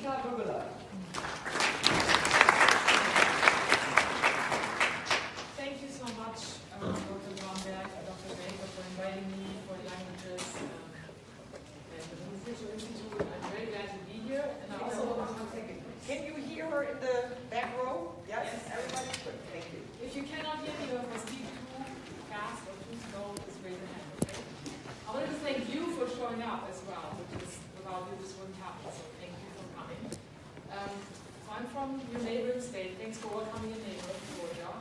Anita Bugala. Thank you so much, Dr. Bromberg, Dr. Baker, for inviting me for languages and the Visual Institute. I'm very glad to be here. And I also can you hear her in the back row? Yes, everybody's good. Thank you. If you cannot hear me or if I speak too fast or too slow, just raise a hand, okay? I wanted to thank you for showing up as well, because without you this wouldn't happen, so thank you for coming. So I'm from your neighboring state. Thanks for welcoming your neighbor, Georgia.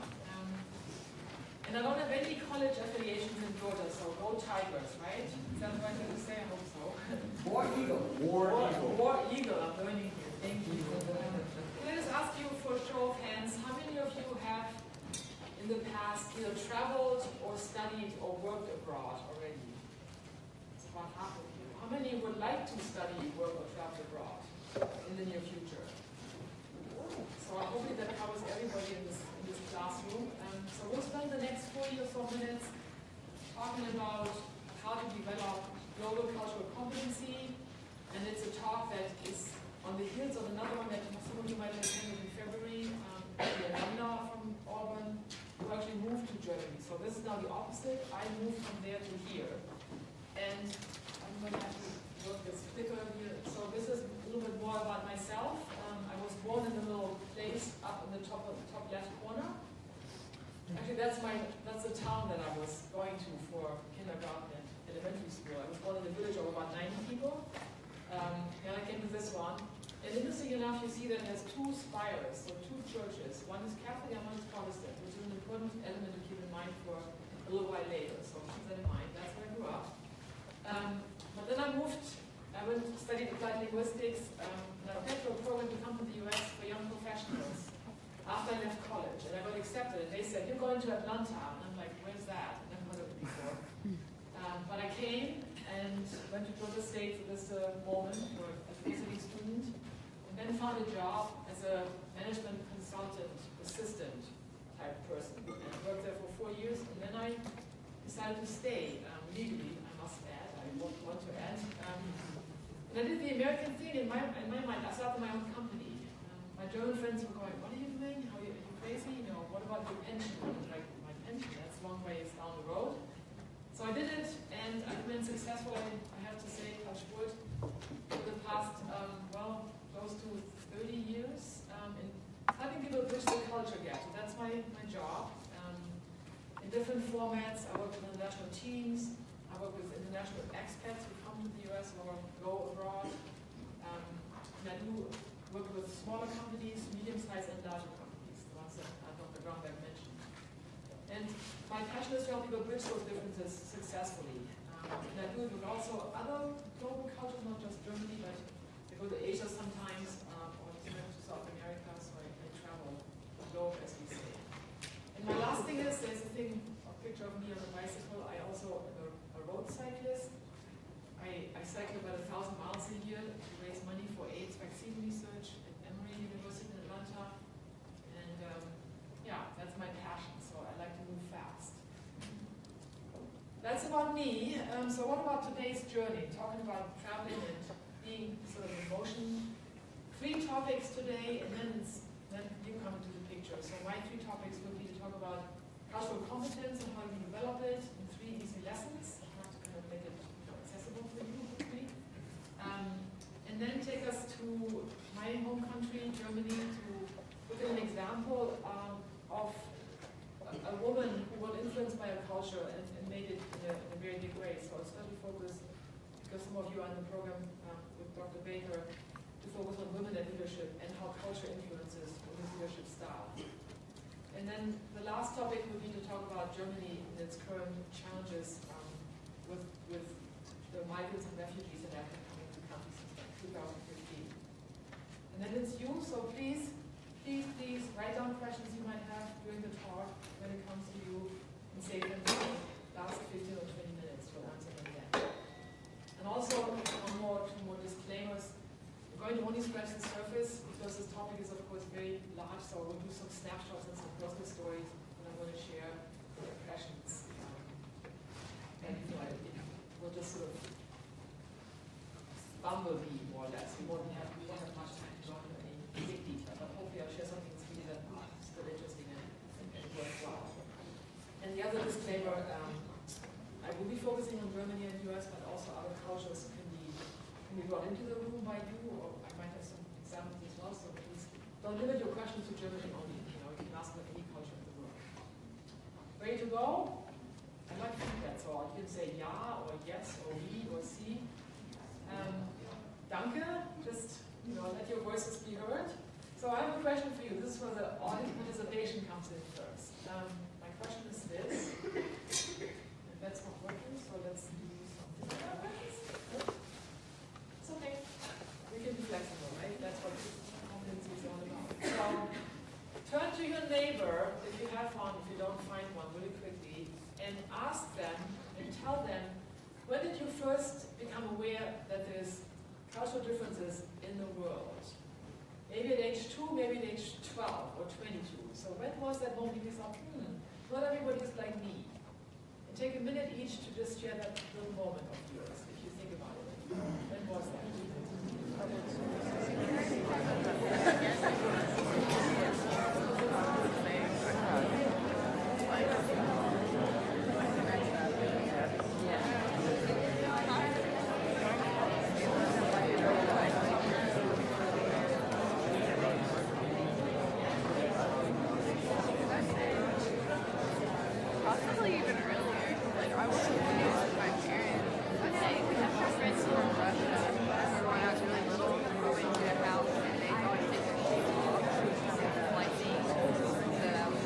And I don't have any college affiliations in Georgia, so go Tigers, right? Is that the right thing to say? I hope so. War Eagle. War Eagle, I'm learning here. Thank you. Let us ask you for a show of hands, how many of you have in the past either traveled or studied or worked abroad already? It's about half of you. How many would like to study, work, or travel abroad in the near future? So hopefully that covers everybody in this classroom. So we'll spend the next 40 or so minutes talking about how to develop global cultural competency, and it's a talk that is on the heels of another one that some of you might have attended in February, the alumna from Auburn, who actually moved to Germany. So this is now the opposite. I moved from there to here. And I'm going to have to work this clicker here. So this is a little bit more about myself. I was born in a little place up in the top left corner. Actually, that's the town that I was going to for kindergarten and elementary school. I was born in a village of about 90 people. And I came to this one. And interesting enough, you see that it has two spires, so two churches. One is Catholic and one is Protestant, which is an important element to keep in mind for a little while later. So keep that in mind. That's where I grew up. But then I moved. I went to study applied linguistics. And I applied for a program to come to the US for young professionals after I left college. And I got accepted. And they said, "You're going to Atlanta." And I'm like, "Where's that?" I've never heard of it before. But I came and went to Georgia State for this moment for as a visiting student, and then found a job as a management consultant, assistant type person. And I worked there for 4 years, and then I decided to stay legally, I must add. I want to add. And I did the American thing in my mind. I started my own company. My German friends were going, "What are you doing? Are you crazy? You know, what about your pension?" I was like, "My pension, that's a long ways down the road." So I did it, and I've been successful, I have to say, touch wood, for the past, close to 30 years, in helping people bridge the culture gap. So that's my job. In different formats, I work with international teams, I work with international expats who come to the US or go abroad, and I do work with smaller companies, medium-sized and larger companies, the ones that Dr. Bromberg mentioned. And my passion is to help people bridge those differences successfully. And I do it with also other global cultures, not just Germany, but I go to Asia sometimes, or to South America, so I travel the globe, as we say. And my last thing is, there's a picture of me on a bicycle. I also am a road cyclist. I cycle about 1,000 miles a year to raise money for AIDS vaccine research at Emory University in Atlanta. And that's my passion, so I like to move fast. That's about me. So what about today's journey? Talking about traveling and being sort of in motion. 3 topics today, and then you come into the picture. So my 3 topics would be to talk about cultural competence and how you develop it in 3 easy lessons. I have to kind of make it accessible for you, hopefully. And then take us to my home country, Germany, to look at an example of a woman who was influenced by a culture and made it in a very big way. So I'll especially focus, because some of you are in the program with Dr. Baker, to focus on women and leadership and how culture influences women's leadership style. And then the last topic would be to talk about Germany and its current challenges with the migrants and refugees that have been coming to the country since 2015. And then it's you, so please write down questions you might have during the talk when it comes to you, and save them for the last 15 or 20 minutes. We'll answer them then. And also, two more disclaimers. We're going to only scratch the surface because this topic is, of course, very large, so we'll do some snapshots and some personal stories, and I'm going to share impressions. And we'll just sort of bumblebee, more or less. We won't have much time. don't limit your questions to Germany only. You know, you can ask about any culture in the world. Ready to go? I like feedback, so you can say ja or yes or oui or si. Danke, just let your voices be heard. So I have a question for you. This is where the audience participation comes in first. My question is this. And that's not working, so let's do something. It's okay. We can be flexible, right? That's what competency is all about. So turn to your neighbor, if you have one, if you don't find one, really quickly, and ask them and tell them, when did you first become aware that there's cultural differences in the world? Maybe at age 2, maybe at age 12 or 22. So when was that moment you thought, not everybody is like me? And take a minute each to just share that little moment of yours, if you think about it. When was that? Possibly even earlier. Like I was confused with my parents. Like we have some friends from Russia. When I was really little, we went to their house and they always take their shoes off. Like these. So that was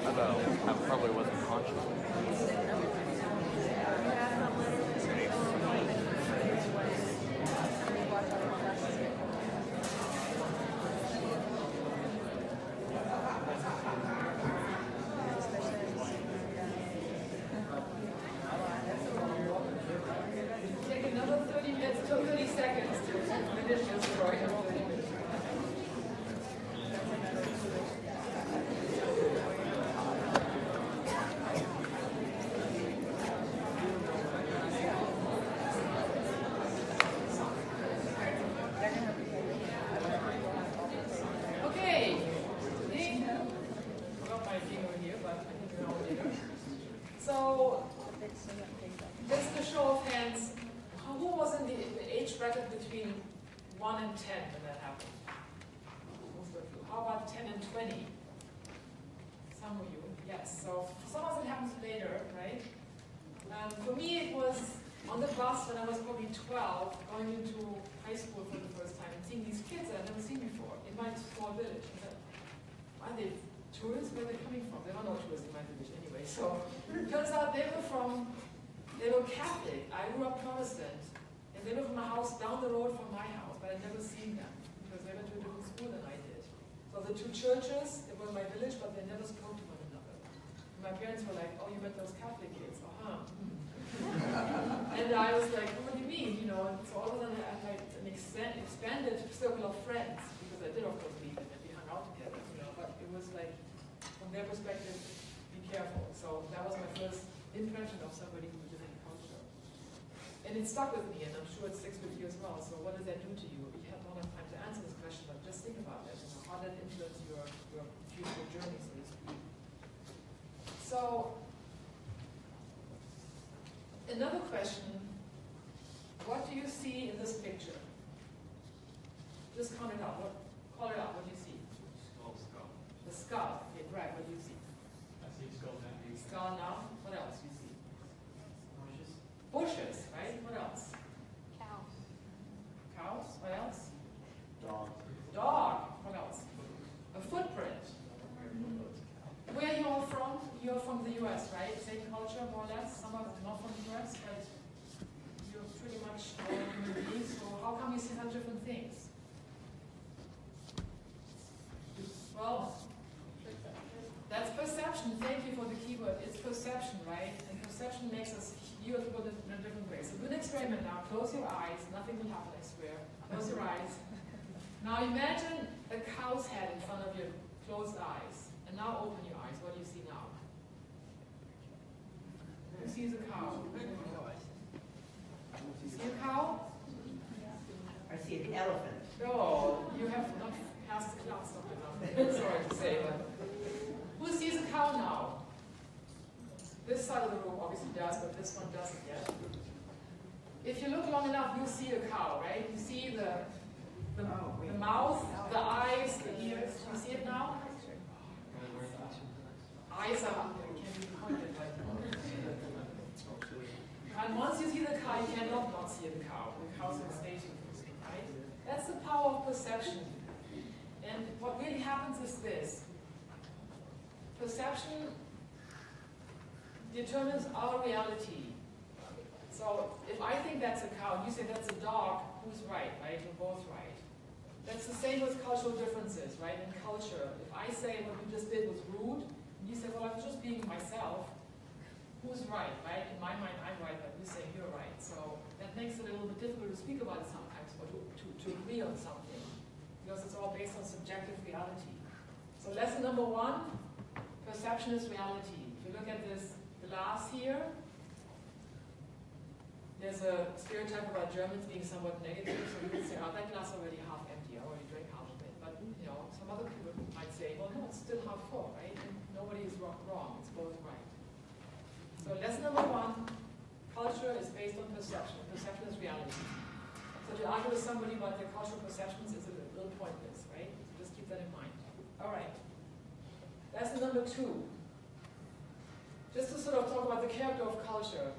Although I probably wasn't conscious. Take another 30 minutes, 30 seconds to finish your story. Okay, today, I forgot my thing over here, but I think we're all later. So, this is a show of hands. Who was in the age bracket between 1 and 10 when that happened? Most of you. How about 10 and 20? Some of you, yes. So some of it happens later, right? For me, it was on the bus when I was probably 12, going into high school for the first time and seeing these kids that I'd never seen before in my small village. I said, are they tourists? Where are they coming from? There are no tourists in my village anyway. So it turns out they were Catholic. I grew up Protestant. And they were from a house down the road from my house, but I'd never seen them because they went to a different school than I did. So the two churches, they were in my village, but they never spoke to one another. And my parents were like, oh, you met those Catholic kids, And I was like, what do you mean? And so all of a sudden I had an expanded circle of friends, because I did of course meet them and we hung out together, but it was like, from their perspective, be careful. So that was my first impression of somebody who did any culture. And it stuck with me, and I'm sure it sticks with you as well. So what does that do to you? We have not enough time to answer this question, but just think about it. How that influence your future journey, so to speak. So, another question, what do you see in this picture? Just count it out. Call it out. What do you see? Skull. The skull. Okay, right. What do you see? I see skull now. Skull now. What else do you see? Bushes. Bushes, right? What else? cows. Cows. What else? Dog. Dog. What else? A footprint. Where are you all from? You're from the US, right? Same culture, more or less. Some are not from the US, but you're pretty much all human beings. So how come you see such different things? Well, that's perception. Thank you for the keyword. It's perception, right? And perception makes us view the world in a different way. So do an experiment now. Close your eyes. Nothing will happen, I swear. Close your eyes. Now imagine a cow's head in front of your closed eyes. And now open your eyes. What do you see now? Who sees a cow? You see a cow? I see an elephant. No, you have not passed the class up enough. Sorry to say, but who sees a cow now? This side of the room obviously does, but this one doesn't yet. if you look long enough, you'll see a cow, right? You see the mouth, the eyes, the ears. You see it now? Eyes are up there. It can be pointed like that. And once you see the cow, you cannot not see the cow. The cow's in station, right? That's the power of perception. And what really happens is this. Perception determines our reality. So if I think that's a cow, and you say that's a dog, who's right, right? We're both right. That's the same with cultural differences, right? In culture, if I say what you just did was rude, and you say, well, I was just being myself, who's right, right? In my mind, I'm right, but you say you're right. So that makes it a little bit difficult to speak about it sometimes, but to agree on something, because it's all based on subjective reality. So lesson number one, perception is reality. If you look at this glass here, there's a stereotype about Germans being somewhat negative, so you would say, oh, that glass is already half empty, I already drank half of it. But you know, some other people might say, well, no, it's still half full, right? And nobody is wrong, it's both right. So lesson number one, culture is based on perception. Perception is reality. So to argue with somebody about their cultural perceptions is a little pointless, right? So just keep that in mind. All right. Lesson number two. Just to sort of talk about the character of culture.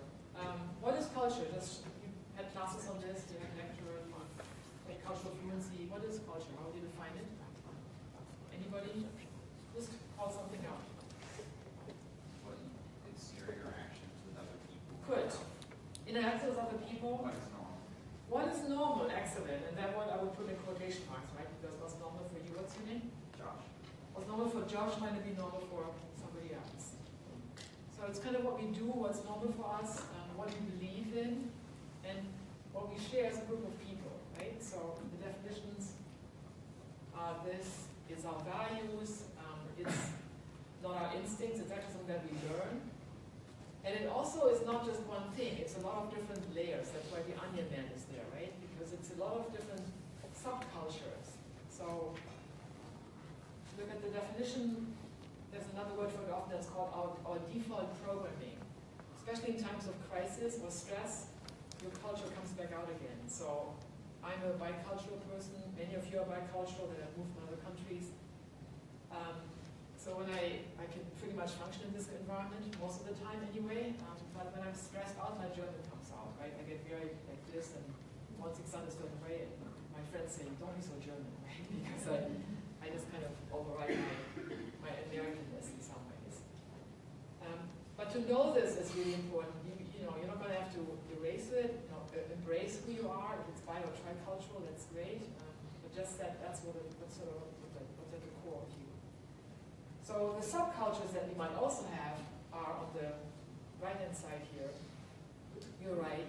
What is culture? You had classes on this, you had lecture on cultural fluency. What is culture? How do you define it? Anybody? Just call something out. What is your interactions with other people? Good. Interactions with other people. What is normal? What is normal? Excellent. And that one I would put in quotation marks, right? Because what's normal for you? What's your name? Josh. What's normal for Josh might not be normal for somebody else. So it's kind of what we do, what's normal for us, what we believe in, and what we share as a group of people, right? So the definitions are this is our values, it's not our instincts, it's actually something that we learn. And it also is not just one thing, it's a lot of different layers. That's why the Onion Man is there, right? Because it's a lot of different subcultures. So look at the definition. There's another word for it often that's called our default programming. Especially in times of crisis or stress, your culture comes back out again. So I'm a bicultural person. Many of you are bicultural that have moved from other countries. So when I can pretty much function in this environment most of the time anyway, but when I'm stressed out, my German comes out, right? I get very like this, and once it's understood way, my friends say, don't be so German, right? Because I just kind of override my Americanness in some ways. But to know this is really important. You know, you're not going to have to erase it, you know, embrace who you are. If it's bi or tricultural, that's great. But just that's what's at the core of you. So the subcultures that we might also have are on the right-hand side here. You're right.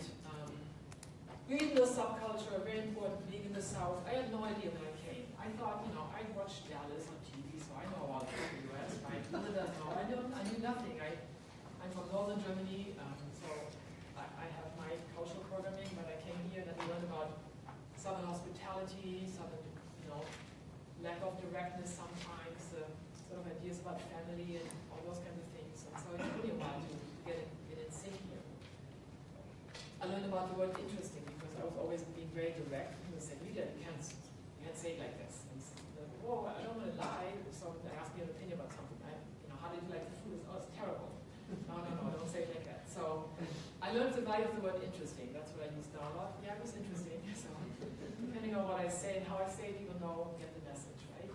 Being in the subculture, very important, being in the South. I had no idea when I came. I thought, you know, I watched Dallas on TV, so I know all about the US, right? I knew nothing. I'm from northern Germany, so I have my cultural programming, but I came here and I learned about southern hospitality, southern, you know, lack of directness sometimes, sort of ideas about family and all those kinds of things. And so it took me a while to get in sync here. I learned about the word interesting because I was always being very direct. People said, Lydia, you can't say it like this. And so, whoa, I don't want to lie. So they asked me an opinion about something. How did you like the food? Oh, it's terrible. No, don't say it like that. So I learned the value of the word interesting. That's what I use now a lot. Yeah, it was interesting. So depending on what I say and how I say it, you know, get the message, right?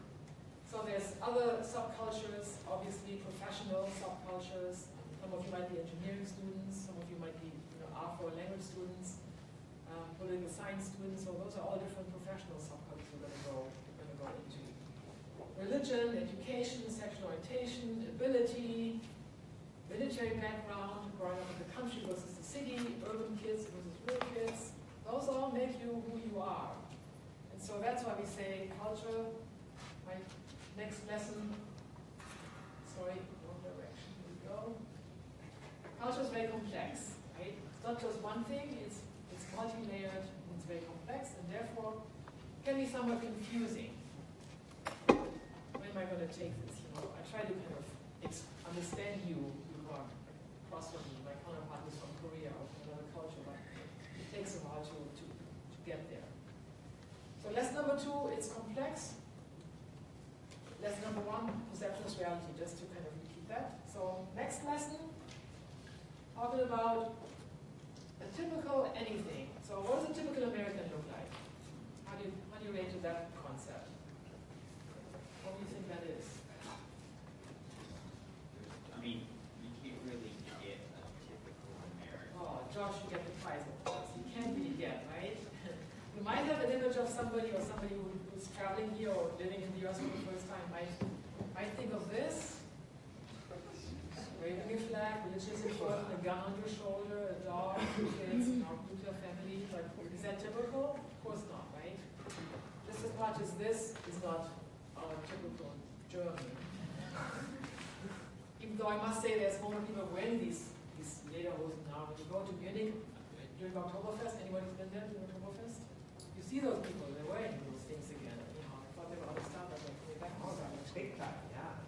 So there's other subcultures, obviously professional subcultures. Some of you might be engineering students. Some of you might be, you know, art or language students, political science students. So those are all different professional subcultures we're going to go into. Religion, education, sexual orientation, ability, military background, growing up in the country versus the city, urban kids versus rural kids. Those all make you who you are. And so that's why we say culture. My next lesson, sorry, wrong direction, here we go. Culture is very complex, right? It's not just one thing, it's multi-layered, and it's very complex, and therefore can be somewhat confusing. When am I going to take this? You know, I try to kind of understand you who are across from me. My counterpart is from Korea or from another culture, but it takes a while to get there. So lesson number 2, it's complex. Lesson number 1, perception is reality, just to kind of repeat that. So next lesson, talking about a typical anything. So what does a typical American look like? How do you relate to that concept? What do you think that is? I mean, you can't really get a typical American. Oh, Josh, you get the prize, of course. You can't really get, right? You might have an image of somebody or somebody who's traveling here or living in the US for the first time might think of this. Waving a flag, religious important, a gun on your shoulder, a dog, 2 kids, nuclear family. But is that typical? Of course not, right? Just as much as this is not our typical German. Even though I must say there's more people wearing these lederhosen now. When you go to Munich during Oktoberfest, anybody's been there during Oktoberfest? You see those people, they're wearing those things again. You know, I thought they were out of style, but they're coming back out. Big time, yeah.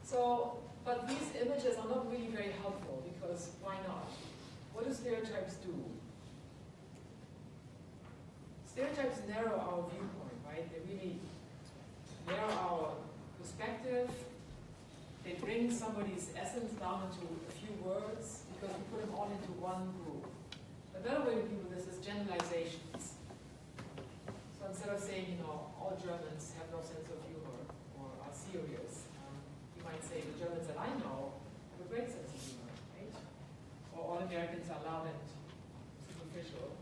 So, but these images are not really very helpful because why not? What do stereotypes do? Stereotypes narrow our viewpoint, right? They really narrow our perspective. They bring somebody's essence down into a few words because we put them all into one group. A better way to deal with this is generalizations. So instead of saying, all Germans have no sense of humor or are serious, you might say the Germans that I know have a great sense of humor, right? Or all Americans are loud and superficial.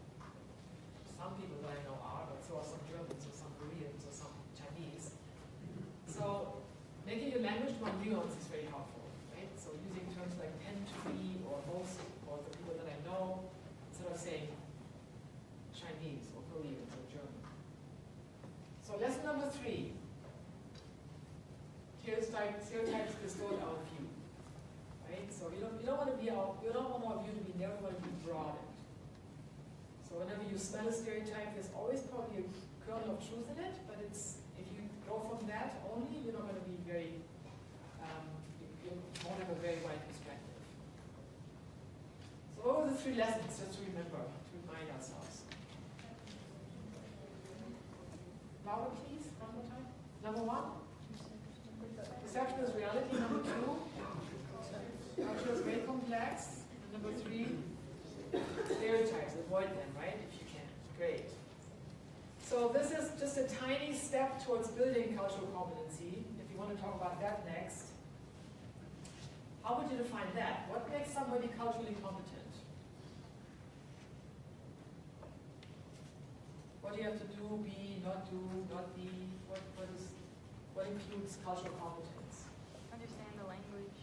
Some people that I know are, but so are some Germans or some Koreans or some Chinese. So making your language more nuanced is very helpful, right? So using terms like tend to be or most or the people that I know, instead of saying Chinese or Koreans or German. So lesson number 3. Stereotypes distort our view, right? So you don't want our view to be narrow, you want to be broadened. So whenever you smell a stereotype, there's always probably a kernel of truth in it, but if you go from that only, you're not going to be very, you won't have a very wide perspective. So what were the 3 lessons, just to remember, to remind ourselves? Louder, please, one more time. Number 1, perception is reality. Number 2, culture is very complex. And number 3, stereotypes, avoid them, right, if you can. Great. So this is just a tiny step towards building cultural competency. If you want to talk about that next, how would you define that? What makes somebody culturally competent? What do you have to do, be, not do, not be? What includes cultural competence? Understand the language.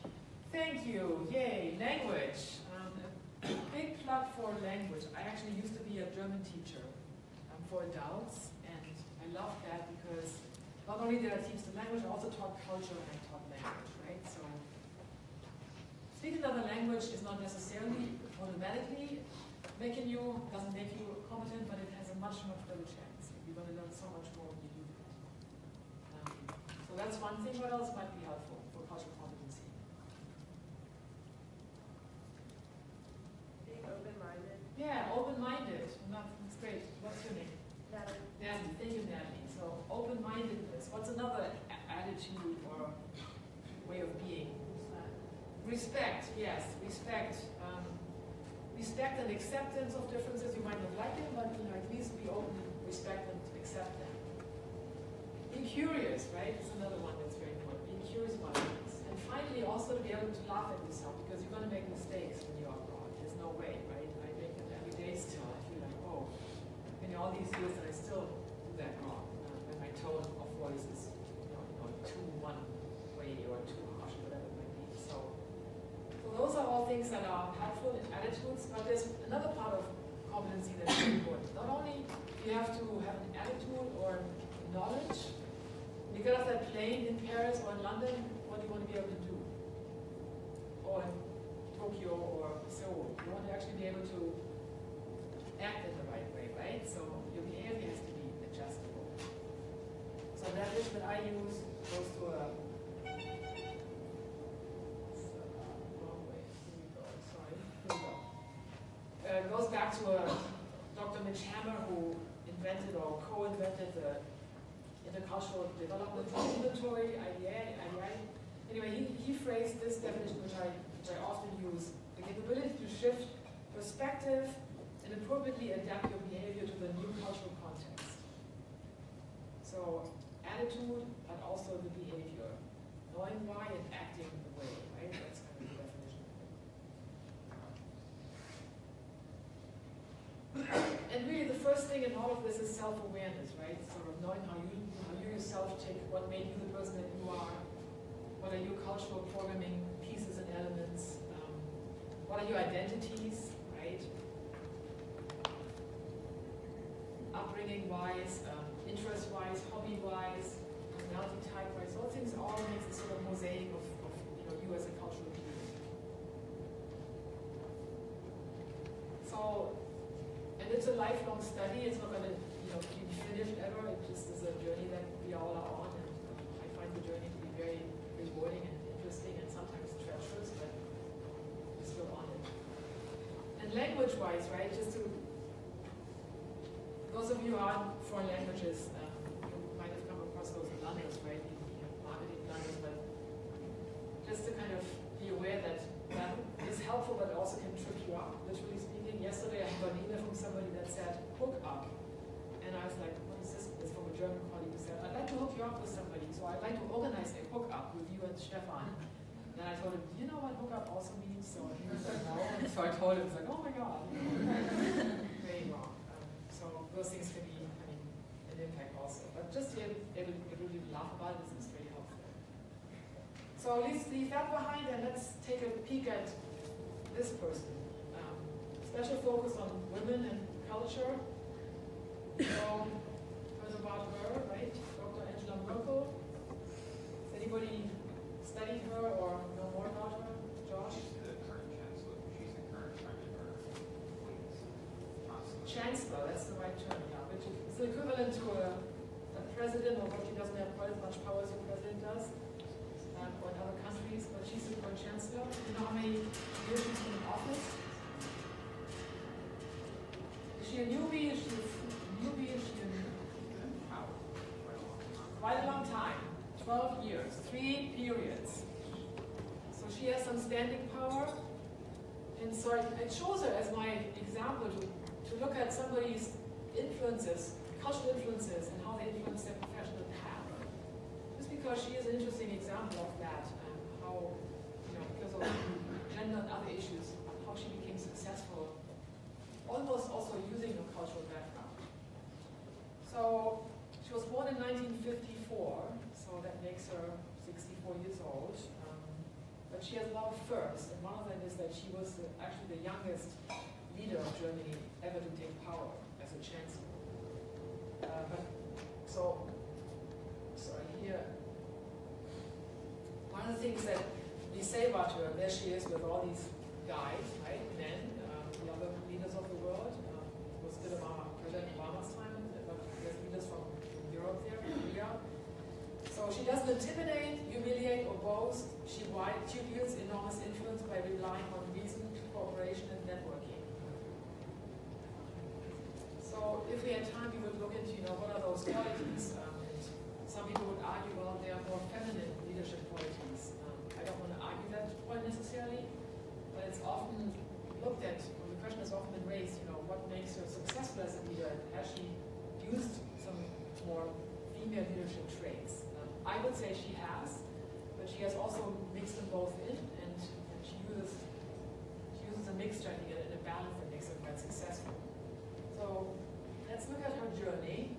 Thank you. Yay, language. A big plug for language. I actually used to be a German teacher for adults, and I loved that because not only did I teach the language, I also taught culture and I taught language, right? So speaking another language is not necessarily automatically doesn't make you competent, but it has a much, much better chance. You're going to learn so much more when you do that. So that's one thing. What else might be helpful for cultural competency? Being open-minded. Yeah, open-minded. That's great. What's your name? Natalie. Natalie. Thank you, Natalie. So open-mindedness. What's another attitude or way of being? Respect. Yes, respect. Respect and acceptance of differences. You might not like them, but at least be open and respect and accept them. Being curious, right? Is another one that's very important. Being curious about things. And finally, also to be able to laugh at yourself, because you're going to make mistakes when you're abroad. There's no way, right? I make them every day still. I feel like, all these years that I still do that wrong. When my tone of voice is, too one way or too harsh, whatever it might be. So those are all things that are helpful in attitudes, but there's another part of competency that's very important. Not only do you have to have an attitude or knowledge, when you get off that plane in Paris or in London, what do you want to be able to do? Or in Tokyo or Seoul, you want to actually be able to act in the right way, right? So your behavior has to be adjustable. So that is that I use goes to a wrong way. Here we go. Sorry. Here we go. Goes back to a Dr. Heinrich Hammer, who invented or co-invented the intercultural development inventory, IDI. Anyway, he phrased this definition, which I often use: the capability to shift perspective and appropriately adapt your behavior to the new cultural context. So attitude, but also the behavior, knowing why and acting the way, right? That's kind of the definition. And really, the first thing in all of this is self-awareness, right? Sort of knowing how you yourself take what made you the person that you are. What are your cultural programming pieces and elements? What are your identities, right? Upbringing-wise, interest-wise, hobby-wise, personality type-wise, those things all makes a sort of mosaic of you as a cultural being. So, and it's a lifelong study. It's not going to be finished ever. It just is a journey that we all are on, and I find the journey to be very rewarding and interesting, and sometimes treacherous, but we're still on it. And language-wise, right? Just to those of you who are foreign languages, you might have come across those blunders, right? Marketing blunders, but just to kind of be aware that that is helpful, but also can trip you up, literally speaking. Yesterday, I got an email from somebody that said, hook up. And I was like, what is this? It's from a German colleague who said, I'd like to hook you up with somebody, so I'd like to organize a hook up with you and Stefan. And then I told him, do you know what hook up also means? So he was like, no. So I told him, it's like, oh my God. Very wrong. So those things can be, an impact also. But just to be able to laugh about it is really helpful. So let's leave that behind and let's take a peek at this person. Special focus on women and culture. So, heard about her, right? Dr. Angela Merkel. Has anybody studied her or know more about her? Josh? She's the current chancellor. She's the current prime minister. Chancellor, that's the right term, yeah. Which is the equivalent to a president, although she doesn't have quite as much power as a president does, or in other countries, but she's the current chancellor. Do you know how many years she's been in office? Is she a newbie? Is she a newbie? Is she a quite a long time? 12 years, 3 periods. So she has some standing power. And so I chose her as my example to look at somebody's influences, cultural influences, and how they influence their professional path. Just because she is an interesting example of that, and how, because of gender and other issues, how she became successful, almost also using her cultural background. So she was born in 1954, so that makes her 64 years old. But she has a lot of firsts, and one of them is that she was actually the youngest leader of Germany ever to take power as a chancellor. Here, one of the things that we say about her, there she is with all these guys, right, men, the other leaders of the world. It was still President Obama's time, but there's leaders from Europe there, Korea. So she doesn't intimidate, humiliate, or boast. She wields enormous influence by relying on reason, cooperation, and networking. So if we had time, we would look into, what are those qualities? Some people would argue, well, they are more feminine leadership qualities. I don't want to argue that point necessarily, but it's often looked at, or the question has often been raised, what makes her successful as a leader? Has she used some more female leadership traits? I would say she has, but she has also mixed them both in, and she uses a mixture and a balance that makes her quite successful. So let's look at her journey.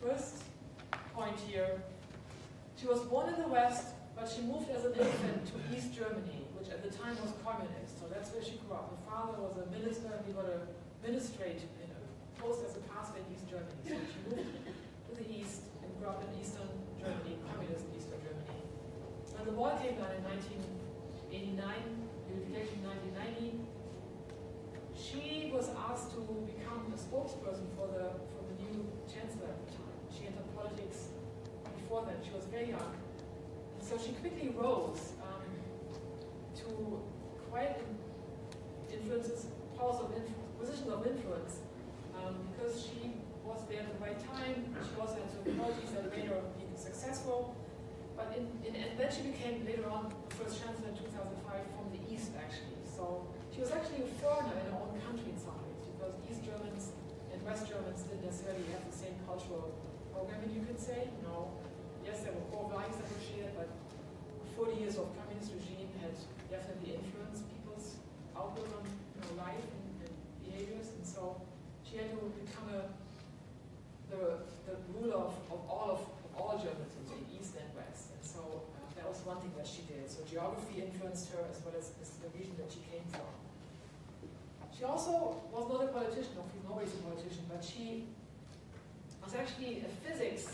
First point here, she was born in the West, but she moved as an infant to East Germany, which at the time was communist. So that's where she grew up. Her father was a minister, and he got a ministrate in a post as a pastor in East Germany. So she moved to the East and grew up in Eastern Germany, communist Eastern Germany. When the wall came down in 1989, unification 1990, she was asked to become a spokesperson for the new chancellor at the time. She entered politics before then. She was very young. And so she quickly rose to to quite positions of influence, because she was there at the right time. She also had some qualities that made her be successful. But and then she became later on the first chancellor in 2005 from the East, actually. So she was actually a foreigner in her own country in some ways, because East Germans and West Germans didn't necessarily have the same cultural programming, you could say. Yes, there were core values that were shared, but 40 years of communist regime had definitely influenced people's outlook on life and behaviors, and so she had to become the ruler of all Germans, East and West. And so that was one thing that she did. So geography influenced her as well as the region that she came from. She also was not a politician, she's always a politician, but she was actually a physics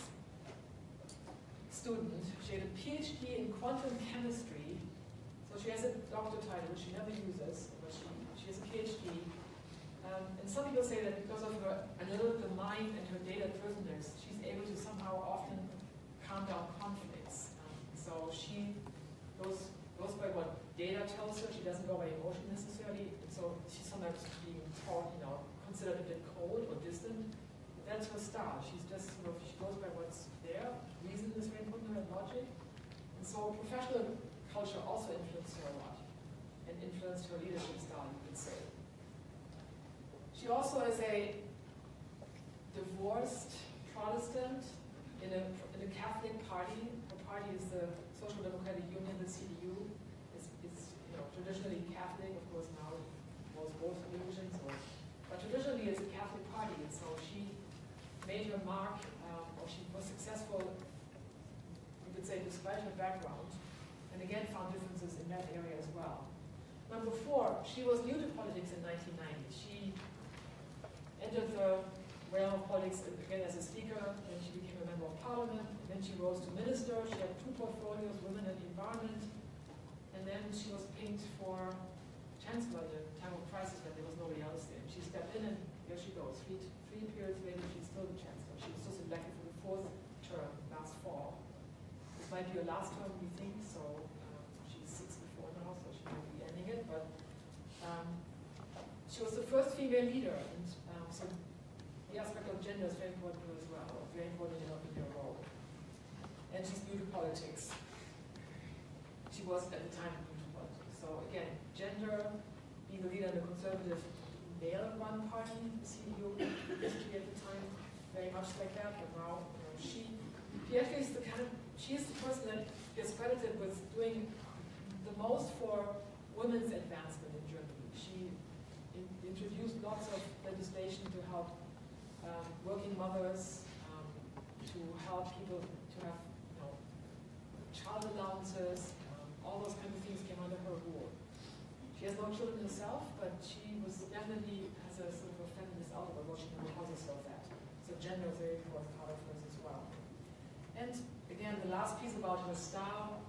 student. She had a PhD in quantum chemistry. So she has a doctor title, which she never uses, but she has a PhD. And some people say that because of her analytical mind and her data-drivenness, she's able to somehow often calm down conflicts. So she goes by what data tells her. She doesn't go by emotion necessarily. And so she's sometimes being taught, considered a bit cold or distant. But that's her style. She's just she goes by what's there. Reason is very important to her, logic. And so professional culture also influenced her a lot, and influenced her leadership style, you could say. She also is a divorced Protestant in a Catholic party. Her party is the Social Democratic Union, the CDU. It's traditionally Catholic, of course now it was both religions, but traditionally it's a Catholic party, and so she made her mark, or she was successful, you could say, despite her background, and again found differences in that area as well. Number 4, she was new to politics in 1990. She entered the realm of politics again as a speaker, then she became a member of parliament, and then she rose to minister. She had 2 portfolios, women and the environment, and then she was picked for chancellor at the time of crisis when there was nobody else there. She stepped in, and here she goes. Three periods later, she's still the chancellor. She was just elected for the 4th term last fall. This might be her last term, we think, so she's 64 now, so she might be ending it, but she was the first female leader, and so the aspect of gender is very important to her as well, very important in her role. And she's new to politics. She was at the time new to politics. So again, gender, being the leader in the conservative male-run party, the CDU, history at the time, very much like that, but now she actually is she is the person that gets credited with doing the most for women's advancement in Germany. She introduced lots of legislation to help working mothers, to help people to have child allowances, all those kind of things came under her rule. She has no children herself, but she was definitely has a sort of a feminist outlook, or she never calls herself that. So gender is a very important part of hers as well. And again, the last piece about her style,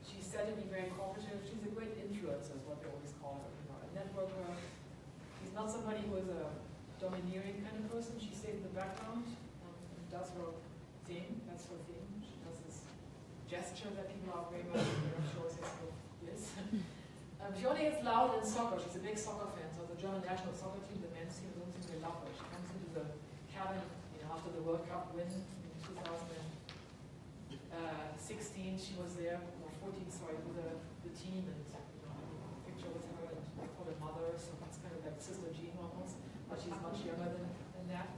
she's said to be very cooperative. She's a great influencer, is what they always call her. A networker. She's not somebody who is a domineering kind of person. She stays in the background and does her thing. That's her thing. She does this gesture that people are very much sure is bliss. She only gets loud in soccer. She's a big soccer fan. So the German national soccer team, the men's team, don't seem to love her. She comes into the cabin after the World Cup win in 2016. She was there, 14, sorry, with the team, and picture with her, and they call her mother, so that's kind of like Sister Jean almost, but she's much younger than that.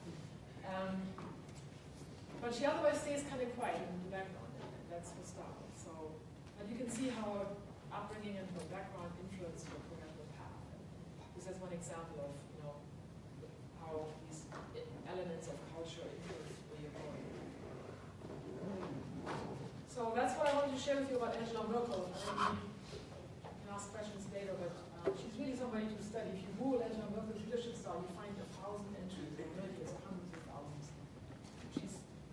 But she otherwise stays kind of quiet in the background, and that's her style. So, but you can see how her upbringing and her background influenced her professional path. This is one example of how these elements of culture influence where you're going. So that's what I wanted to share with you about Angela Merkel. You can ask questions later, but she's really somebody to study. If you Google Angela Merkel's leadership style, you find 1,000 entries. There really is hundreds of thousands.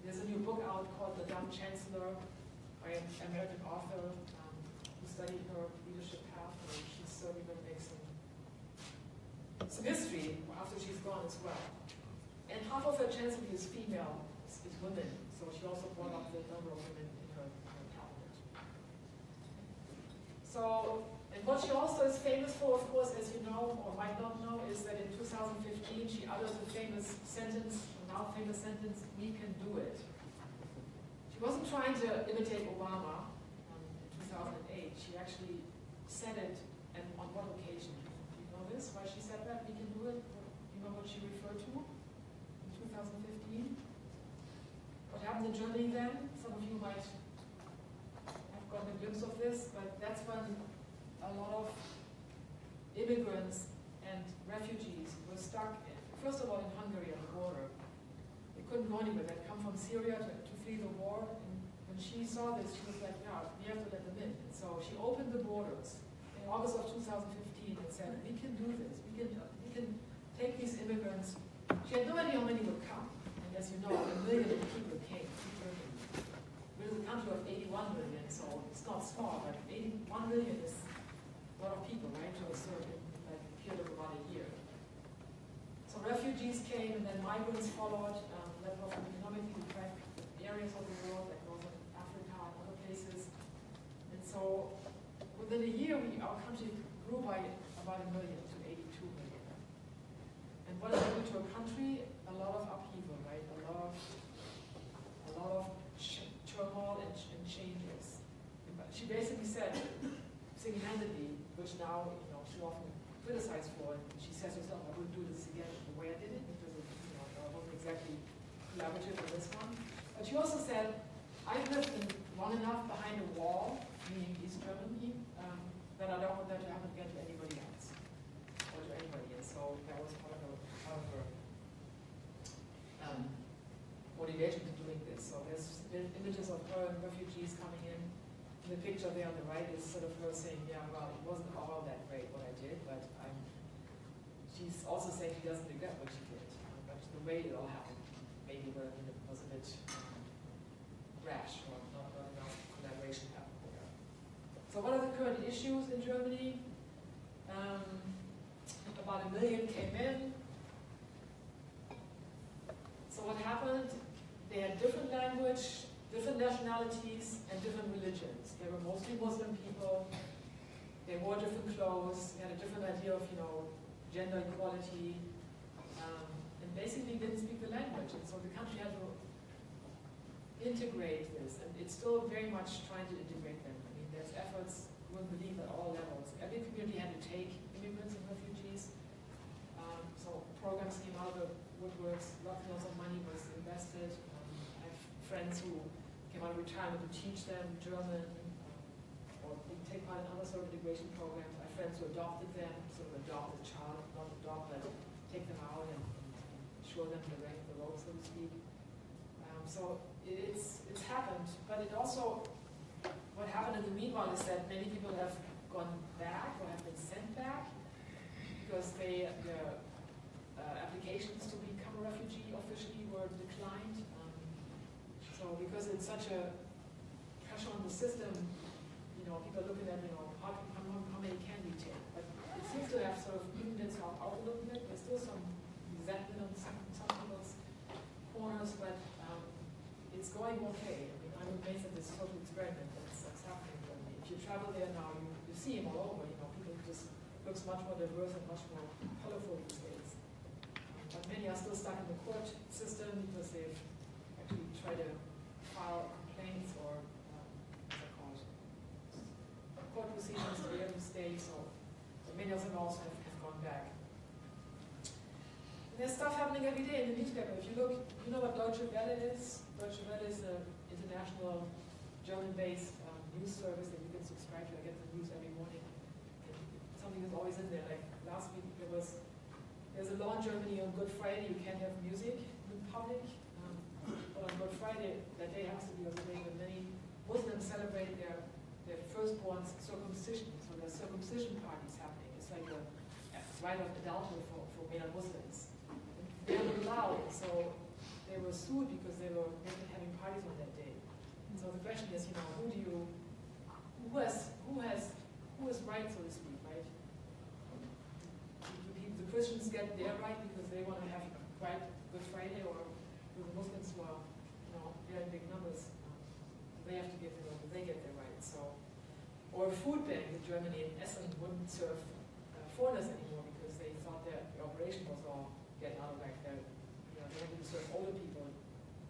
There's a new book out called The Dumb Chancellor by an American author who studied her leadership path, and she's certainly going to make some history after she's gone as well. And half of her chancellor is female, is women, so she also brought up the number of women in her cabinet. So, and what she also is famous for, of course, as you know, or might not know, is that in 2015 she uttered the famous sentence, now famous sentence, "We can do it." She wasn't trying to imitate Obama in 2008. She actually said it, and on one occasion. Do you know this? Why she said that? We can do it? You know what she referred to in 2015? What happened in Germany then? Some of you might have gotten a glimpse of this, but that's when a lot of immigrants and refugees were stuck, first of all in Hungary at the border. They couldn't go anywhere. They'd come from Syria to flee the war. And when she saw this, she was like, yeah, we have to let them in. And so she opened the borders in August of 2015 and said, we can do this. We can take these immigrants. She had no idea how many would come. And as you know, 1 million people came to Germany. We're a country of 81 million, so it's not small, but 81 million is a lot of people, right, to a certain period of about a year. So refugees came, and then migrants followed, that was from economically deprived areas of the world, like Northern Africa and other places. And so within a year, our country grew by about 1 million to 82 million. And what does that do to a country? A lot of upheaval, right? A lot of turmoil and changes. But she basically said, single-handedly, which now she often criticized for, and she says herself, I wouldn't do this again the way I did it, because I wasn't exactly collaborative on this one. But she also said, I've lived long enough behind a wall, meaning East Germany, that I don't want that to happen again to anybody else, or to anybody. And so that was part of her motivation to doing this. So there's images of her and refugees coming in. The picture there on the right is sort of her saying, yeah, well, it wasn't all that great what I did, but she's also saying she doesn't regret what she did. But the way it all happened maybe was a bit rash, or not enough collaboration happened there. So what are the current issues in Germany? About 1 million came in. So what happened? They had different language, different nationalities, and different religions. They were mostly Muslim people. They wore different clothes. They had a different idea of, gender equality, and basically didn't speak the language. And so the country had to integrate this, and it's still very much trying to integrate them. I mean, there's efforts, you wouldn't believe, at all levels. Every community had to take immigrants and refugees. So programs came out of the woodworks. Lots of money was invested. I have friends who came out of retirement to teach them German, or take part in other sort of integration programs. I have friends who adopted them, sort of adopt a child, not adopt, but take them out and show them the way of the road, so to speak. So it's happened, but it also, what happened in the meanwhile is that many people have gone back or have been sent back because their applications to become a refugee officially were declined. So because it's such a pressure on the system, people are looking at, how many can we take? But it seems to have sort of evened itself out a little bit. There's still some resentment on some people's corners, but it's going okay. I mean, I'm amazed at this social experiment that's happening. If you travel there now, you see them all over. People just looks much more diverse and much more colorful these days. But many are still stuck in the court system because they've actually tried to file complaints or court proceedings to be able to stay, so many of them also have gone back. And there's stuff happening every day in the newspaper. If you look, you know what Deutsche Welle is? Deutsche Welle is an international German-based news service that you can subscribe to. I get the news every morning. Something is always in there. Like last week, there's a law in Germany on Good Friday. You can't have music in public. But on Good Friday, that day has to be a day when many Muslims celebrate their firstborn's circumcision. So there's circumcision parties happening. It's like a rite of adulthood for male Muslims. They were allowed, so they were sued because they've been having parties on that day. And so the question is, who has right, so to speak, right? Do the Christians get their right because they want to have right Good Friday, or do the Muslims who are, they're in big numbers, they have to give they get their rights? So Or a food bank in Germany, in Essen, wouldn't serve foreigners anymore because they thought their operation was all getting out of whack. They wanted to serve older people.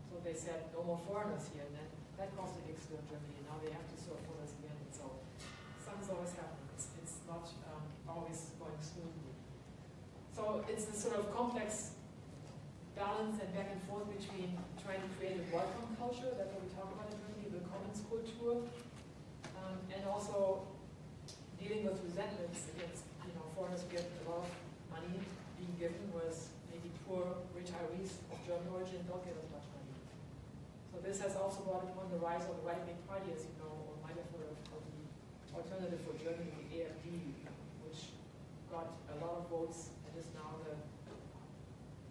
So they said, no more foreigners here. And then that caused a big stir in Germany. And now they have to serve foreigners again. And so something's always happening. It's not always going smoothly. So it's this sort of complex balance and back and forth between trying to create a welcome culture, that's what we talk about in Germany, the Willkommenskultur, and also dealing with resentments against, foreigners who get a lot of money being given, whereas maybe poor retirees of German origin don't get as much money. So this has also brought upon the rise of the right-wing party, as you know, or might have heard of the Alternative for Germany, the AfD, which got a lot of votes and is now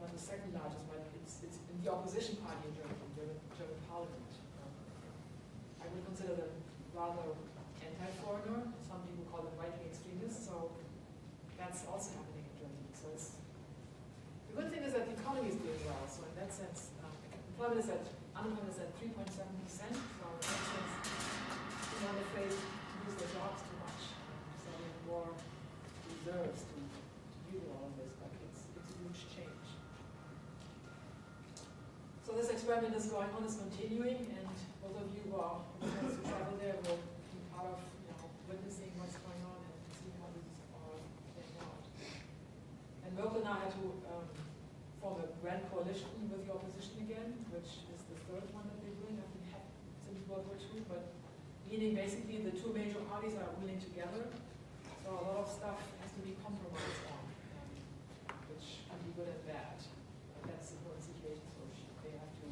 not the second largest, but it's in the opposition party in German parliament. I would consider them rather anti-foreigner. Some people call them right-wing extremists, so that's also happening in Germany. So the good thing is that the economy is doing well. So in that sense, unemployment is at 3.7%. So in that sense, people are not afraid to lose their jobs too much. So they have more reserves to deal with all of this, but it's a huge change. So this experiment is going on, is continuing, and those of you who are who travel there will be part of witnessing what's going on and see how this is all playing out. And Merkel now had to form a grand coalition with the opposition again, which is the third one that they're doing. I think had since World War II, but meaning basically the two major parties are willing together. So a lot of stuff has to be compromised on, which can be good and bad. That's the current situation. So they have to,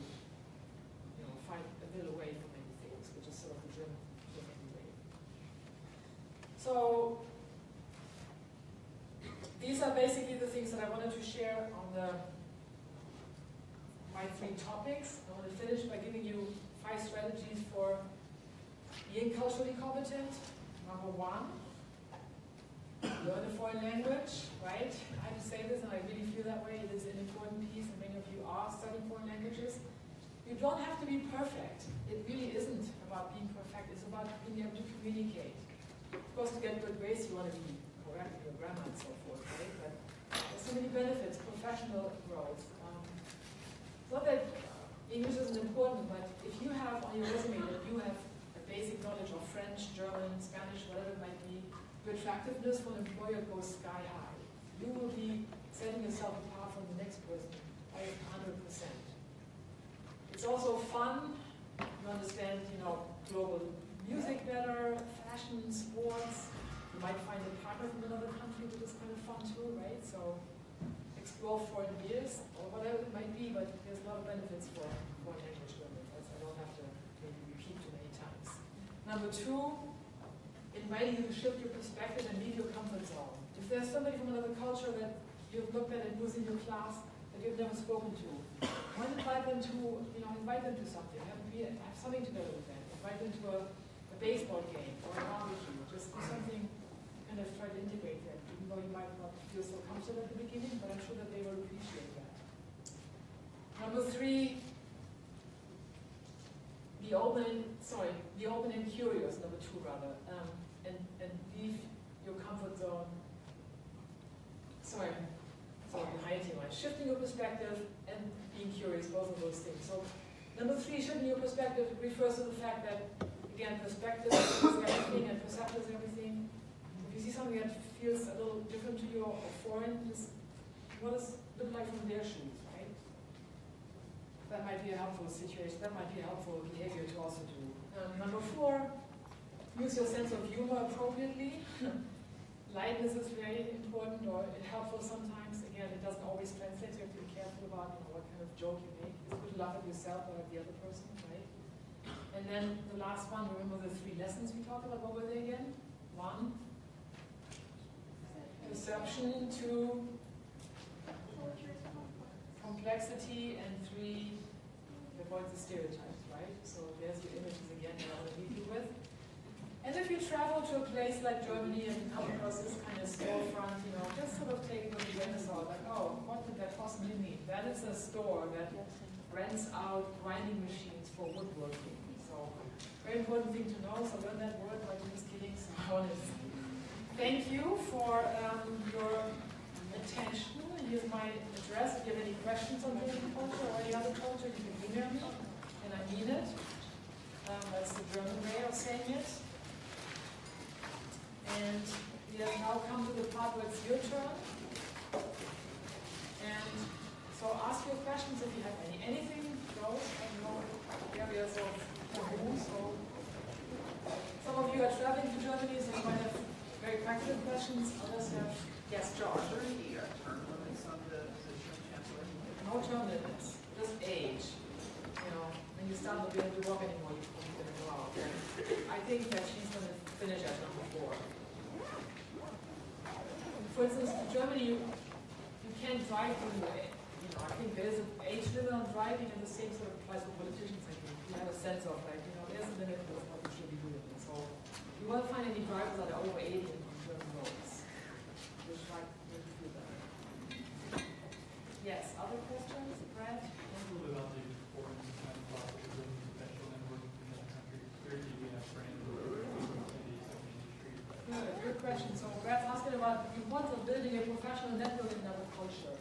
find a little away from many things, which is sort of the German way. So these are basically the things that I wanted to share on my 3 topics. I want to finish by giving you 5 strategies for being culturally competent. Number 1, learn a foreign language, right? I have to say this, and I really feel that way. It is an important piece, and many of you are studying foreign languages. You don't have to be perfect. It really isn't about being perfect. It's about being able to communicate. Of course, to get good grades, you want to be correct in your grammar and so forth, right? But there's so many benefits, professional growth. It's not that English isn't important, but if you have on your resume that you have a basic knowledge of French, German, Spanish, whatever it might be, your attractiveness for an employer goes sky high. You will be setting yourself apart from the next person by 100%. It's also fun. You understand, global music better, fashion, sports. You might find a partner from another country that is kind of fun too, right? So explore foreign beers or whatever it might be, but there's a lot of benefits for language learning. I don't have to maybe repeat too many times. Number 2, inviting you to shift your perspective and leave your comfort zone. If there's somebody from another culture that you've looked at and who's in your class that you've never spoken to, why not invite them to something, have something together with them, invite them to a baseball game or a barbecue, just do something, kind of try to integrate them, even though you might not feel so comfortable at the beginning, but I'm sure that they will appreciate that. Number 3, be open and curious, number 2 rather, and leave your comfort zone. Shifting your perspective and being curious, both of those things. So number 3, shifting your perspective refers to the fact that, again, perspective is everything and perception is everything. If you see something that feels a little different to you or foreign, just what does it look like from their shoes, right? That might be a helpful situation. That might be a helpful behavior to also do. Number 4, use your sense of humor appropriately. Lightness is very important or helpful sometimes. Again, it doesn't always translate, so you have to be careful about what kind of joke you make. It's good to laugh at yourself or at the other person, right? And then the last one, remember the 3 lessons we talked about. What were they again? 1, perception. 2, complexity. And 3, avoid the stereotypes, right? So there's your images again that I want to leave you with. And if you travel to a place like Germany and come across this kind of storefront, just sort of take it with a grain of salt, like, oh, what could that possibly mean? That is a store that rents out grinding machines for woodworking. So So, very important thing to know, so learn that word, but I'm just kidding, so honest. Thank you for your attention. Here's my address. If you have any questions on German culture or any other culture, you can email me, and I mean it. That's the German way of saying it. And we have now come to the part where it's your turn. And so ask your questions if you have any. Anything goes. I know areas of taboo. So some of you are traveling to Germany, so you might have very practical questions. Others have, yes, George. Are there any term limits on the position of chancellor? No term limits, just age. You know, when you start not being able to walk anymore, you're going to go out. I think that she's going to finish at number 4. For instance, in Germany, you can't drive anyway. You know, I think there's an age limit on driving, and the same sort of applies for politicians. I think you have a sense of like, you know, there's a limit of what you should be doing. And so you won't find any drivers that are over 80 on German roads. Which might make you feel better. Yes, other questions, Brad? Talk a little bit about the importance of kind of building professional network within the country. Clearly, we have friends in cities and industry. Good question. So Brad's asking about the importance of building a professional network in agriculture.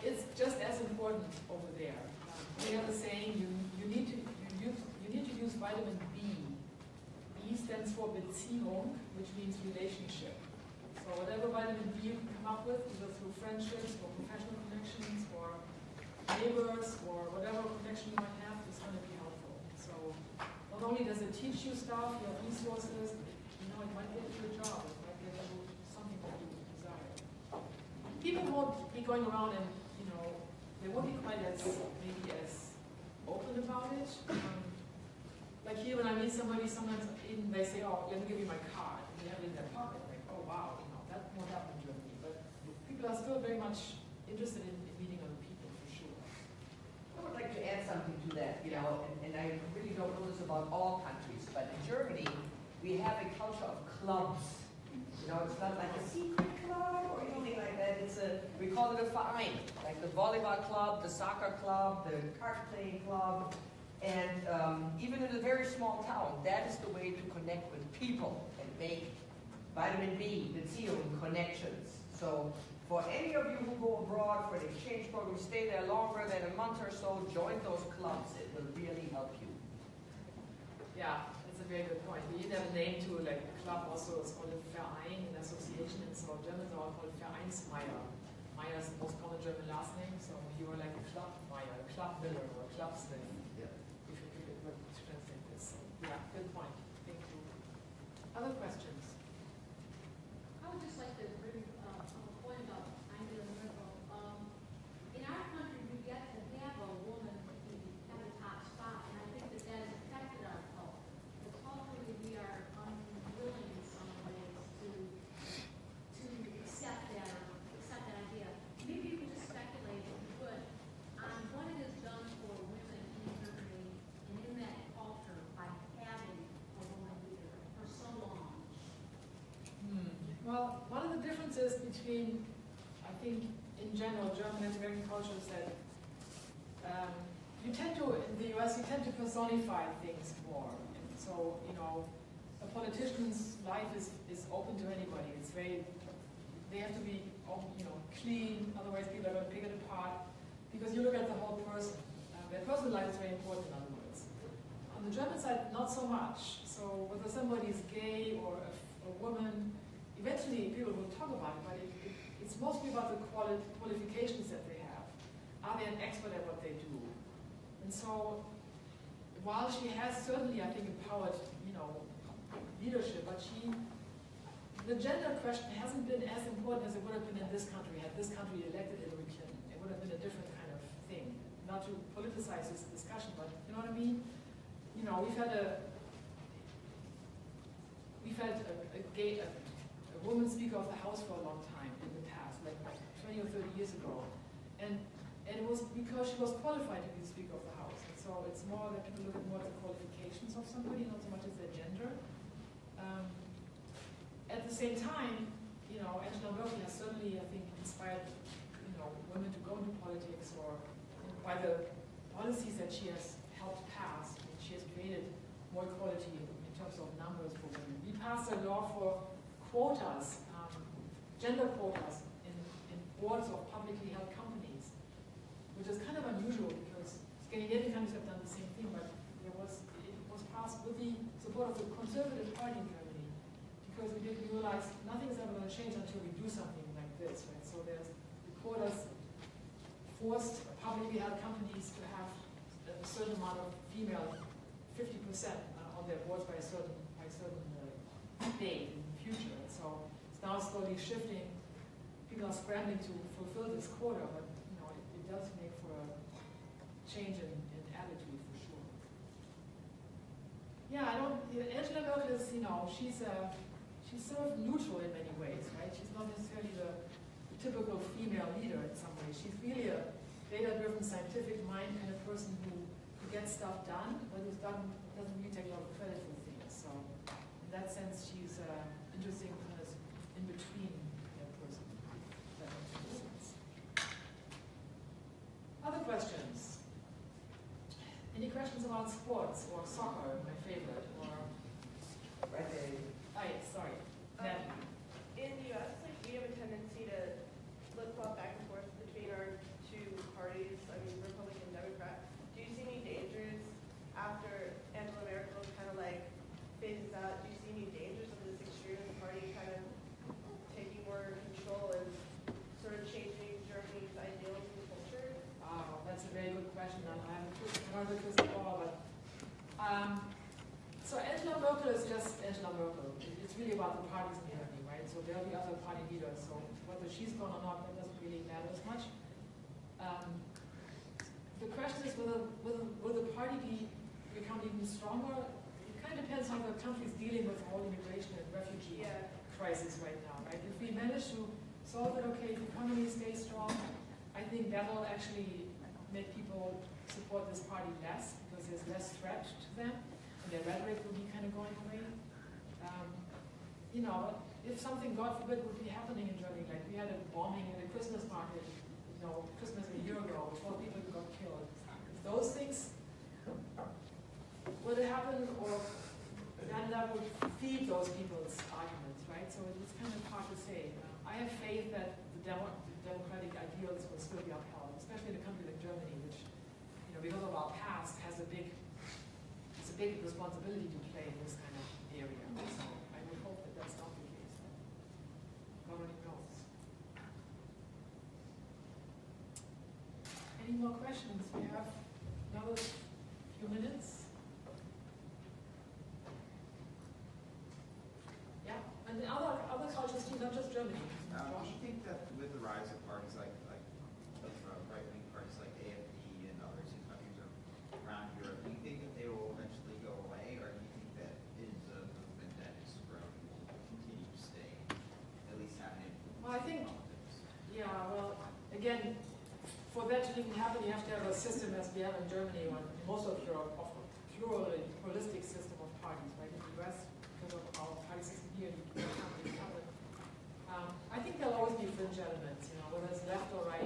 It's just as important over there. We have a saying: you need to use vitamin B. B stands for Beziehung, which means relationship. So whatever vitamin B you come up with, either through friendships or professional connections or neighbors or whatever connection you might have, is going to be helpful. So not only does it teach you stuff, you have resources, you know, it might get you a job, it might get you something that you desire. People won't be going around and, you know, they won't be quite as, maybe as open about it. Like here when I meet somebody, sometimes even they say, oh, let me give you my card. And they have it in their pocket. Like, oh wow, you know, that won't happen in Germany. But people are still very much interested in meeting other people, for sure. I would like to add something to that, you know, and I really don't know this about all countries, but in Germany, we have a culture of clubs. You know, it's not like a secret club or anything like that. We call it a Verein, like the volleyball club, the soccer club, the card playing club. And even in a very small town, that is the way to connect with people and make vitamin B, Beziehung, connections. So for any of you who go abroad for an exchange program, stay there longer than a month or so, join those clubs. It will really help you. Yeah, that's a very good point. We even have a name to like a club also, it's called a Verein, an association, and so Germans are all called Vereinsmeier. Meier is the most common German last name, so you are like a Clubmeier, a Club Miller, or a Club Smith. Yeah. If you could translate this. So, yeah, good point. Thank you. Other questions? I would just like to bring up a point about Angela Merkel. In our country, we get to have a woman at the top spot, and I think that that has affected our culture. But culturally, we are unwilling in some ways to accept that idea. Maybe you could just speculate, if you could, on what it has done for women in Germany and in that culture by having a woman leader for so long. Well, one of the differences between, I think, in general, German and American culture is that you tend to, in the US, you tend to personify things more. And so, you know, a politician's life is open to anybody. It's very, they have to be, you know, clean, otherwise people are going to pick it apart. Because you look at the whole person. Their personal life is very important, in other words. On the German side, not so much. So whether somebody is gay or a woman, eventually people will talk about it, but it's mostly about the qualifications that they have. Are they an expert at what they do? And so, while she has certainly, I think, empowered, you know, leadership, but the gender question hasn't been as important as it would have been in this country had this country elected Hillary Clinton. It would have been a different kind of thing. Not to politicize this discussion, but you know what I mean? You know, we've had a woman Speaker of the House for a long time in the past, like 20 or 30 years ago. And it was because she was qualified to be the Speaker of the House. And so it's more that people look at more the qualifications of somebody, not so much as their gender. At the same time, you know, Angela Merkel has certainly, I think, inspired, you know, women to go into politics, or by the policies that she has helped pass, and she has created more equality in terms of numbers for women. We passed a law for quotas, gender quotas in boards of publicly held companies, which is kind of unusual because Scandinavian countries have done the same thing, but it was passed with the support of the Conservative Party in Germany, because we didn't realize nothing's ever going to change until we do something like this, right? So there's the quotas forced publicly held companies to have a certain amount of female, 50% on their boards by a certain date in the future. And so it's now slowly shifting. People are scrambling to fulfill this quota, but it does make for a change in attitude for sure. Yeah, Angela Merkel is, she's sort of neutral in many ways, right? She's not necessarily the typical female leader in some ways. She's really a data-driven, scientific mind kind of person who gets stuff done, but doesn't really take a lot of credit for things. So in that sense, she's interesting kind of in between person. That makes sense. Other questions? Any questions about sports or soccer, my favorite, or? Right there. Sorry. Natalie. In the U.S., we have a tendency to flip-flop back and forth between our two parties, Republican and Democrat. Do you see any dangers after Angela Merkel kind of phases out? Do you see any dangers of this extreme party kind of taking more control and sort of changing Germany's ideals and culture? That's a very good question. I don't have a crystal ball, but so Angela Merkel is just Angela Merkel. It's really about the parties in Germany, right? So there'll be other party leaders. So whether she's gone or not, that doesn't really matter as much. The question is will the party become even stronger? It kind of depends how the country's dealing with the whole immigration and refugee crisis right now, right? If we manage to solve it, okay, if the economy stays strong, I think that'll actually make people support this party less because there's less threat to them, and their rhetoric will be kind of going away. If something, God forbid, would be happening in Germany, like we had a bombing at a Christmas market, Christmas a year ago, 12 people who got killed. If those things were to happen, or then that would feed those people's arguments, right? So it's kind of hard to say. I have faith that the democratic ideals will still be upheld, especially in a country like Germany, which, because of our past, has a big responsibility to play in this kind of area. So I would hope that that's not the case. God only knows. Any more questions? We have another few minutes. Yeah, and the other cultures too, not just Germany. Do you think that with the rise of parties like right-wing parties like AfD and others in countries around Europe, do you think that they will eventually go away, or do you think that it is a movement that is growing and will continue to stay, at least have an influence? Well, I think, again, for that to even happen, you have to have a system as we have in Germany or in most of Europe, of a pluralistic system of parties, right? In the US, because of our party system here, you can't really have it. I think there'll always be fringe elements, whether it's left or right.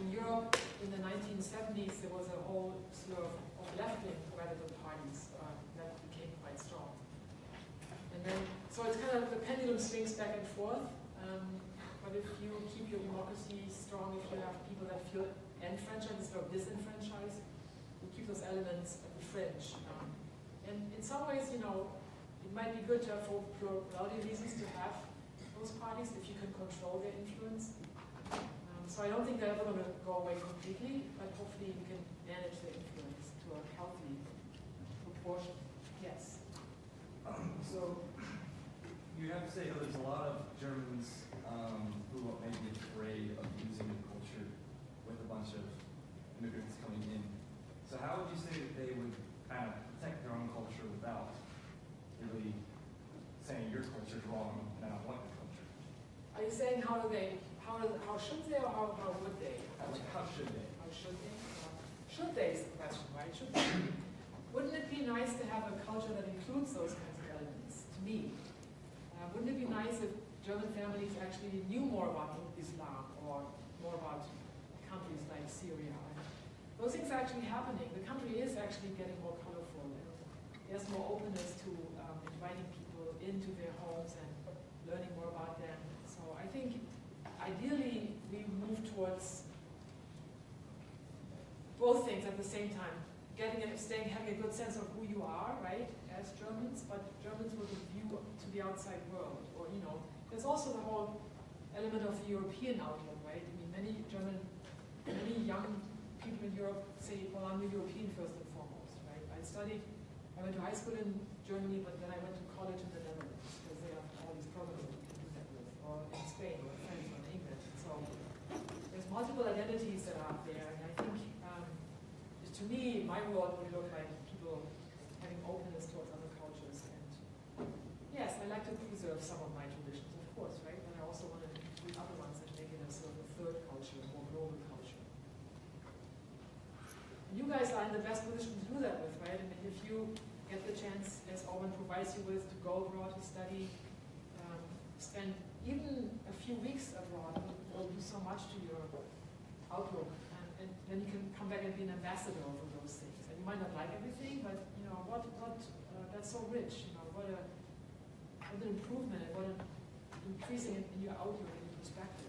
In Europe, in the 1970s, there was a whole slew of left-wing radical parties that became quite strong. And then, so it's kind of, the pendulum swings back and forth. But if you keep your democracy strong, if you have people that feel enfranchised instead of disenfranchised, you keep those elements at the fringe. And in some ways, it might be good to have, for plurality reasons, to have those parties if you can control their influence. So I don't think they're ever going to go away completely, but hopefully you can manage their influence to a healthy proportion. Yes? So you have to say there's a lot of Germans who may be afraid of using the culture with a bunch of immigrants coming in. So how would you say that they would kind of protect their own culture without really saying your culture is wrong and I don't want your culture? Are you saying how should they, or how would they? How should they? How should they? Should they is the question, right? Wouldn't it be nice to have a culture that includes those kinds of elements, to me? Wouldn't it be nice if German families actually knew more about Islam or more about countries like Syria? those things are actually happening. The country is actually getting more colorful, and there's more openness to inviting people into their homes and learning more about them. So I think ideally we move towards both things at the same time. Having a good sense of who you are, right, as Germans, but Germans with a view to the outside world. Or, you know, there's also the whole element of the European outlook, right? I mean, many young people in Europe say, well, I'm a European first and foremost, right? I went to high school in Germany, but then I went to college in the Netherlands, because they have all these programs you can do that with, or in Spain, or France, or in England. So there's multiple identities that are out there, and I think, to me, my world would look like people having openness towards other cultures. And yes, I like to preserve some of my traditions, of course, right? But I also want to include other ones and make it a sort of a third culture, a more global culture. And you guys are in the best position to do that with, right? I mean, if you get the chance, as Orban provides you with, to go abroad to study, spend even a few weeks abroad will do so much to your outlook. And then you can come back and be an ambassador over those things. And you might not like everything, but you know that's so rich. You know what an improvement and what an increasing in your outlook and your perspective.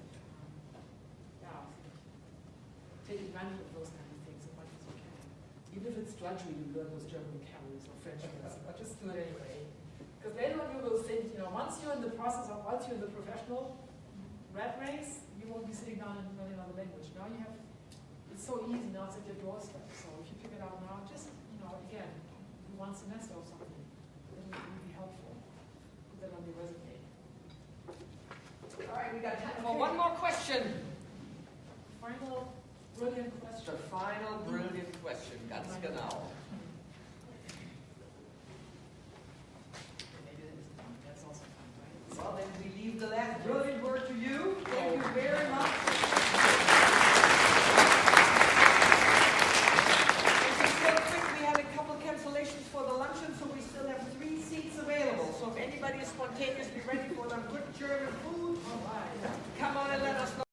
Take advantage of those kind of things as much as you can. Even if it's drudgery, you learn those German vocabularies or French words, but just do it anyway. Because later on you will think, you know, once you're in the professional rat race, you won't be sitting down and learning another language. Now you have. It's so easy now, it's at your doorstep. So if you pick it up now, just, you know, again, do one semester or something, it will be helpful. Put that on your resume. All right, we got time for one more question. Final brilliant question. The final brilliant question. Ganz genau. Maybe that isn't fun. That's also fun, right? Well, then we leave the last brilliant word to you. Thank you very much. Cancellations for the luncheon, so we still have 3 seats available. So if anybody is spontaneously ready for some good German food, come on and let us know.